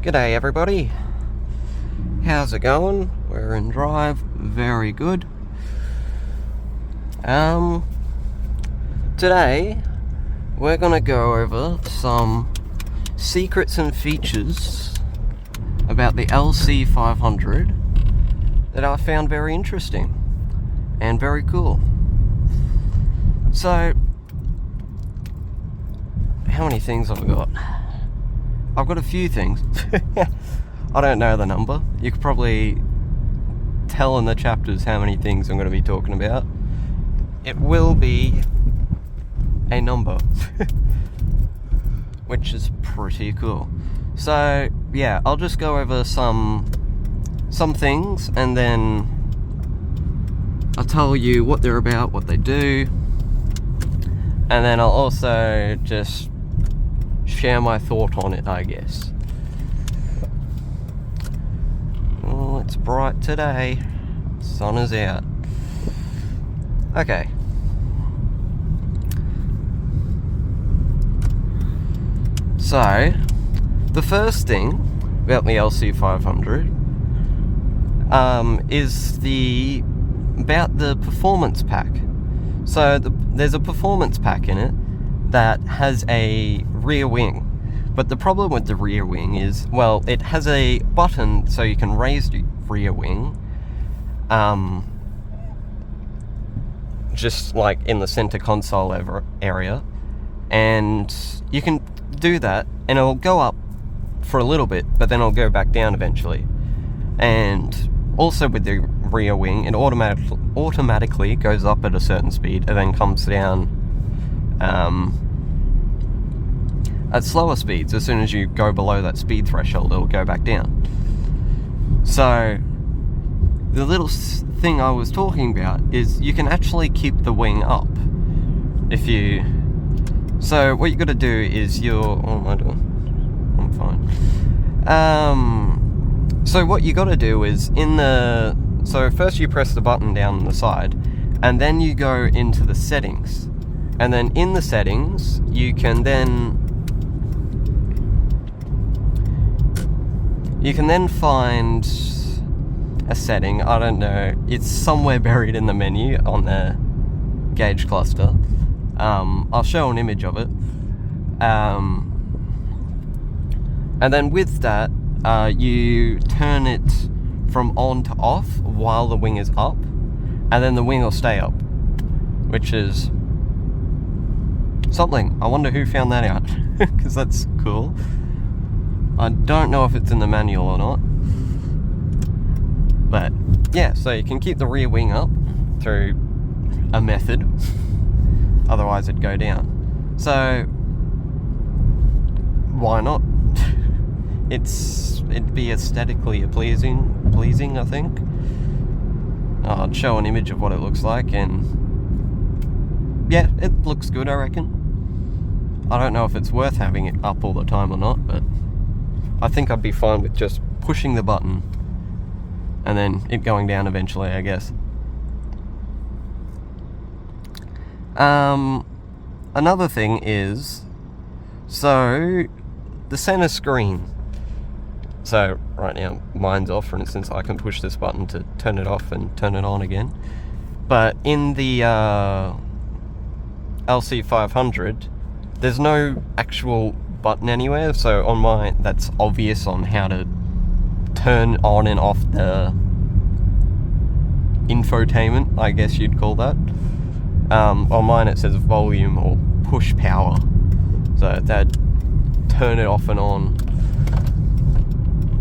G'day everybody, how's it going? We're in drive, very good. Today we're gonna go over some secrets and features about the LC500 that I found very interesting and very cool. So, how many things have I got? I've got a few things. I don't know the number. You could probably tell in the chapters how many things I'm going to be talking about. It will be a number, which is pretty cool. So yeah, I'll just go over some things, and then I'll tell you what they're about, what they do, and then I'll also just share my thought on it, I guess. Oh, it's bright today. Sun is out. Okay. So, the first thing about the LC500 is about the performance pack. So there's a performance pack in it that has a rear wing, but the problem with the rear wing is, well, it has a button so you can raise the rear wing, just like in the center console area, and you can do that and it'll go up for a little bit, but then it'll go back down eventually. And also with the rear wing, it automatically goes up at a certain speed and then comes down at slower speeds. As soon as you go below that speed threshold, it'll go back down. So the little thing I was talking about is you can actually keep the wing up if you... So what you got to do is what am I doing? I'm fine. So what you got to do is so first you press the button down on the side, and then you go into the settings, and then in the settings you can then find a setting. I don't know, it's somewhere buried in the menu on the gauge cluster. I'll show an image of it. And then with that, you turn it from on to off while the wing is up, and then the wing will stay up, which is something. I wonder who found that out, because that's cool. I don't know if it's in the manual or not, but yeah, so you can keep the rear wing up through a method, otherwise it'd go down. So why not? It'd be aesthetically pleasing, I think. I'll show an image of what it looks like, and yeah, it looks good, I reckon. I don't know if it's worth having it up all the time or not, but I think I'd be fine with just pushing the button and then it going down eventually, I guess. Another thing is, so the center screen. So right now mine's off, for instance. I can push this button to turn it off and turn it on again. But in the LC500, there's no actual button anywhere. So on mine, that's obvious on how to turn on and off the infotainment, I guess you'd call that. On mine it says volume or push power. So that'd turn it off and on.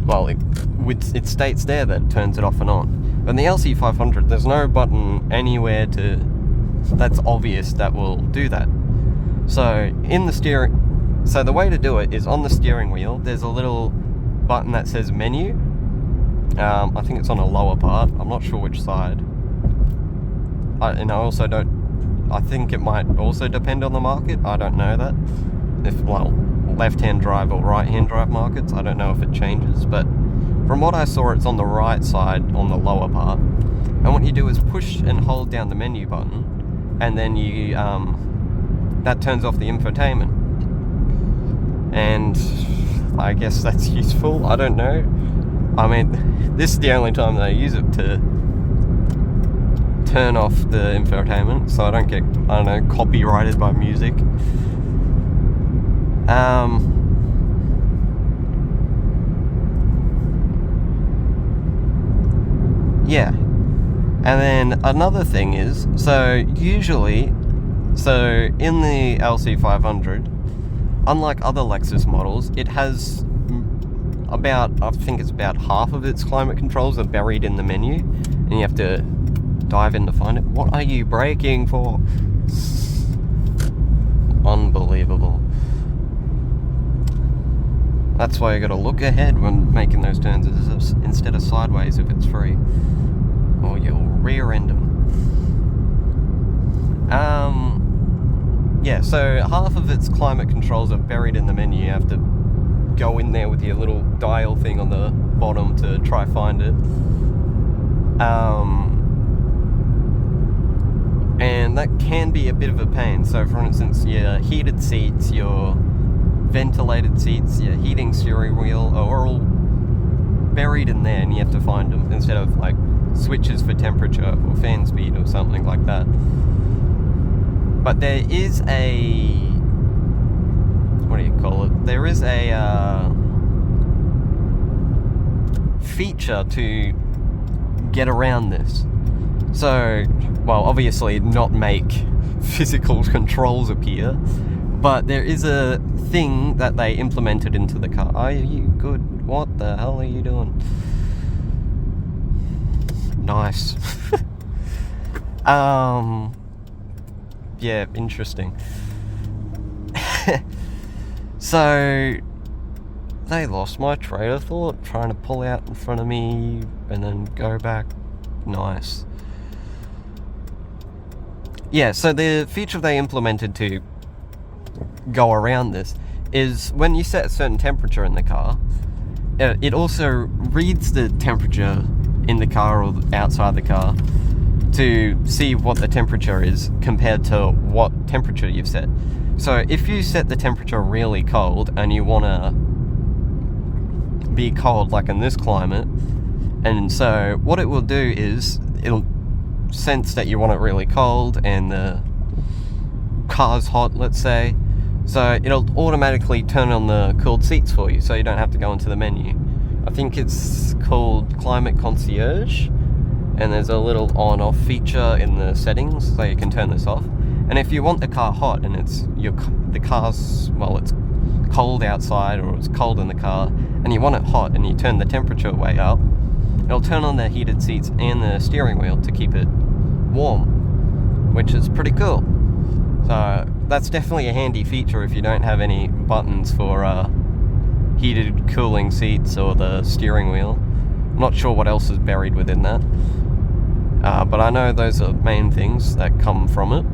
Well, it states there that it turns it off and on. But in the LC500, there's no button anywhere that's obvious that will do that. So so the way to do it is on the steering wheel, there's a little button that says menu. I think it's on a lower part. I'm not sure which side. I think it might also depend on the market. I don't know that. Left-hand drive or right-hand drive markets, I don't know if it changes, but from what I saw, it's on the right side on the lower part. And what you do is push and hold down the menu button, and then you that turns off the infotainment. And I guess that's useful. I don't know. I mean, this is the only time that I use it to turn off the infotainment, so I don't get, I don't know, copyrighted by music. Yeah. And then another thing is, so usually, so in the LC500, unlike other Lexus models, it has about, I think it's about half of its climate controls are buried in the menu, and you have to dive in to find it. What are you braking for? Unbelievable. That's why you gotta look ahead when making those turns instead of sideways if it's free, or you'll rear end them. Yeah, so half of its climate controls are buried in the menu. You have to go in there with your little dial thing on the bottom to try find it. And that can be a bit of a pain. So for instance, your heated seats, your ventilated seats, your heating steering wheel are all buried in there, and you have to find them instead of like switches for temperature or fan speed or something like that. But there is a, what do you call it? There is a feature to get around this. So, well, obviously not make physical controls appear, but there is a thing that they implemented into the car. Are you good? What the hell are you doing? Nice. Yeah, interesting. So, they lost my train of thought, trying to pull out in front of me and then go back. Nice. Yeah, so the feature they implemented to go around this is when you set a certain temperature in the car, it also reads the temperature in the car or outside the car to see what the temperature is compared to what temperature you've set. So if you set the temperature really cold and you want to be cold like in this climate, and so what it will do is it'll sense that you want it really cold and the car's hot, let's say, so it'll automatically turn on the cooled seats for you, so you don't have to go into the menu. I think it's called Climate Concierge, and there's a little on-off feature in the settings, so you can turn this off. And if you want the car hot and the car's, well, it's cold outside or it's cold in the car, and you want it hot and you turn the temperature way up, it'll turn on the heated seats and the steering wheel to keep it warm, which is pretty cool. So that's definitely a handy feature if you don't have any buttons for heated cooling seats or the steering wheel. I'm not sure what else is buried within that, but I know those are main things that come from it.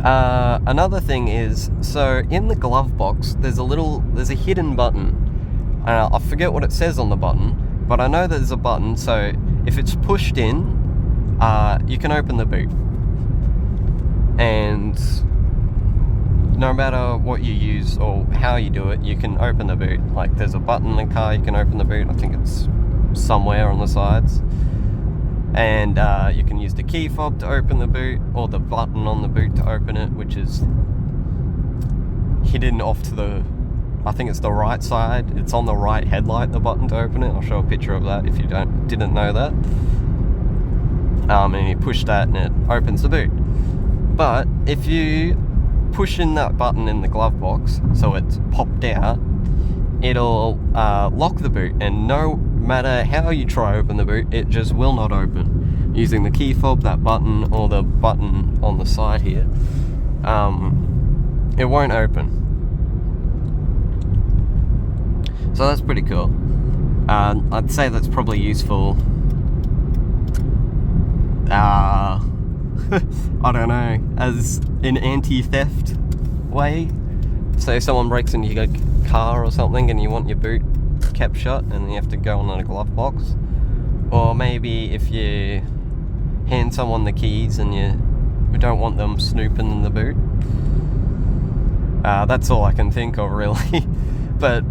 Another thing is, so in the glove box there's a hidden button. I forget what it says on the button, but I know there's a button, so if it's pushed in, you can open the boot. And no matter what you use or how you do it, you can open the boot. Like, there's a button in the car, you can open the boot. I think it's somewhere on the sides. And you can use the key fob to open the boot, or the button on the boot to open it, which is hidden off to the, I think it's the right side. It's on the right headlight, the button to open it. I'll show a picture of that if you didn't know that. And you push that and it opens the boot. But if you push in that button in the glove box, so it's popped out, it'll lock the boot, and no matter how you try open the boot, it just will not open. Using the key fob, that button, or the button on the side here, it won't open. So that's pretty cool. I'd say that's probably useful. I don't know, as an anti-theft way. So if someone breaks into your car or something and you want your boot kept shut and you have to go on a glove box, or maybe if you hand someone the keys and you don't want them snooping in the boot. That's all I can think of, really. But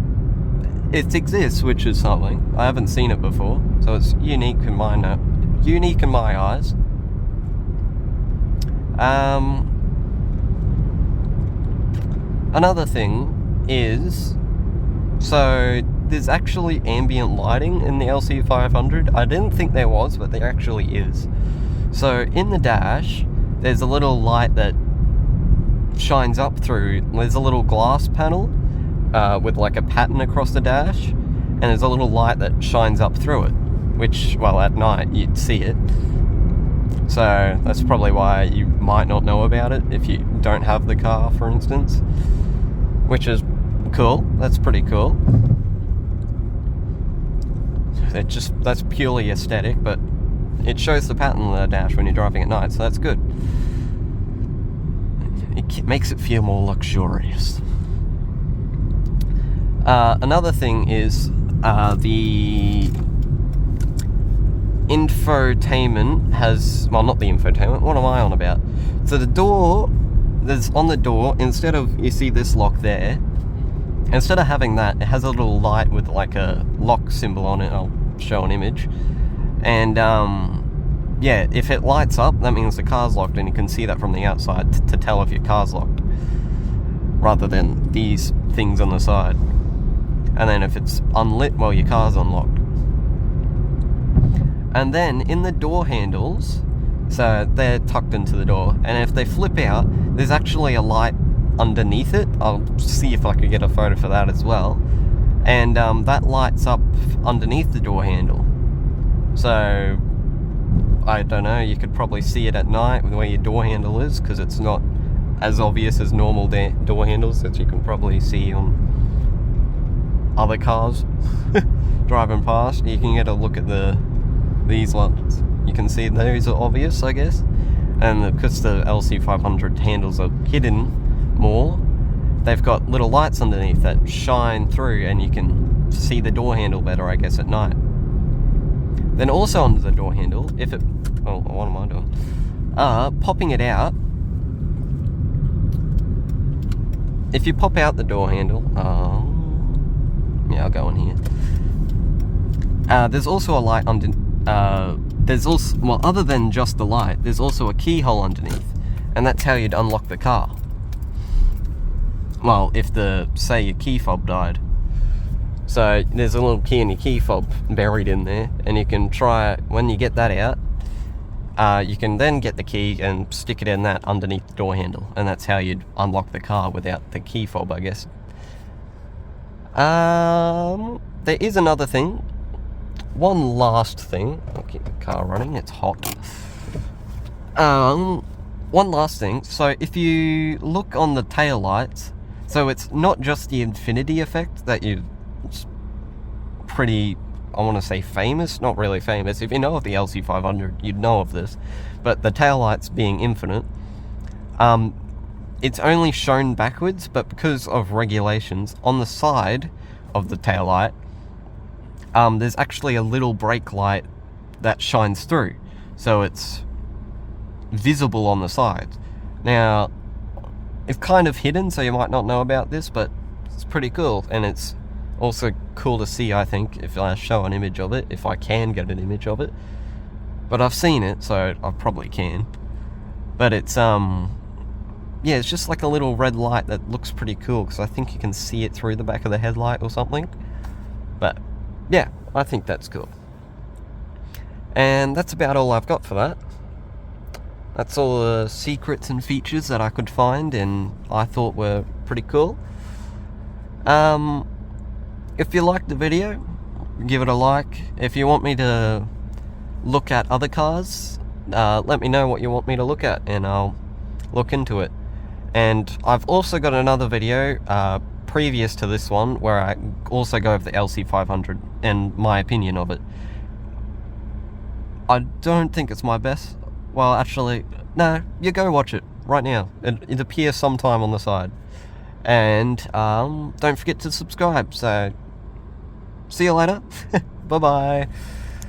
it exists, which is something. I haven't seen it before, so it's unique in my eyes. Another thing is, so there's actually ambient lighting in the LC500. I didn't think there was, but there actually is. So in the dash, there's a little light that shines up through. There's a little glass panel with like a pattern across the dash, and there's a little light that shines up through it, which, well, at night you'd see it. So that's probably why you might not know about it if you don't have the car, for instance, which is cool. That's pretty cool. That's purely aesthetic, but it shows the pattern of the dash when you're driving at night, so that's good. It makes it feel more luxurious. Another thing is the infotainment has, well, not the infotainment, what am I on about? So the door, there's on the door, instead of, you see this lock there, instead of having that, it has a little light with like a lock symbol on it. I'll show an image. And yeah, if it lights up, that means the car's locked, and you can see that from the outside to tell if your car's locked, rather than these things on the side. And then if it's unlit, well, your car's unlocked. And then in the door handles, so they're tucked into the door, and if they flip out, there's actually a light underneath it. I'll see if I could get a photo for that as well. And that lights up underneath the door handle. So, I don't know, you could probably see it at night where your door handle is, because it's not as obvious as normal door handles that you can probably see on other cars driving past. You can get a look at these ones. You can see those are obvious, I guess. And because the LC500 handles are hidden more, they've got little lights underneath that shine through, and you can see the door handle better, I guess, at night. Then also under the door handle, if it, oh, what am I doing? Popping it out. If you pop out the door handle, yeah, I'll go in here. There's also a light under. There's also, well, other than just the light, there's also a keyhole underneath, and that's how you'd unlock the car. Well, if say your key fob died. So there's a little key in your key fob buried in there, and you can try, when you get that out, you can then get the key and stick it in that underneath the door handle, and that's how you'd unlock the car without the key fob, I guess. There is another thing. One last thing. I'll keep the car running, it's hot. One last thing. So if you look on the tail lights, so it's not just the infinity effect that it's pretty, I want to say famous, not really famous. If you know of the LC500, you'd know of this. But the tail lights being infinite, it's only shown backwards, but because of regulations, on the side of the tail light, there's actually a little brake light that shines through, so it's visible on the sides. Now, it's kind of hidden, so you might not know about this, but it's pretty cool, and it's also cool to see, I think, if I show an image of it, if I can get an image of it. But I've seen it, so I probably can. But it's, yeah, it's just like a little red light that looks pretty cool, because I think you can see it through the back of the headlight or something. But yeah, I think that's cool. And that's about all I've got for that. That's all the secrets and features that I could find and I thought were pretty cool. If you liked the video, give it a like. If you want me to look at other cars, let me know what you want me to look at and I'll look into it. And I've also got another video previous to this one where I also go over the LC500 and my opinion of it. I don't think it's my best. Well, actually, no, you go watch it right now. It appears sometime on the side. And don't forget to subscribe. So, see you later. Bye-bye.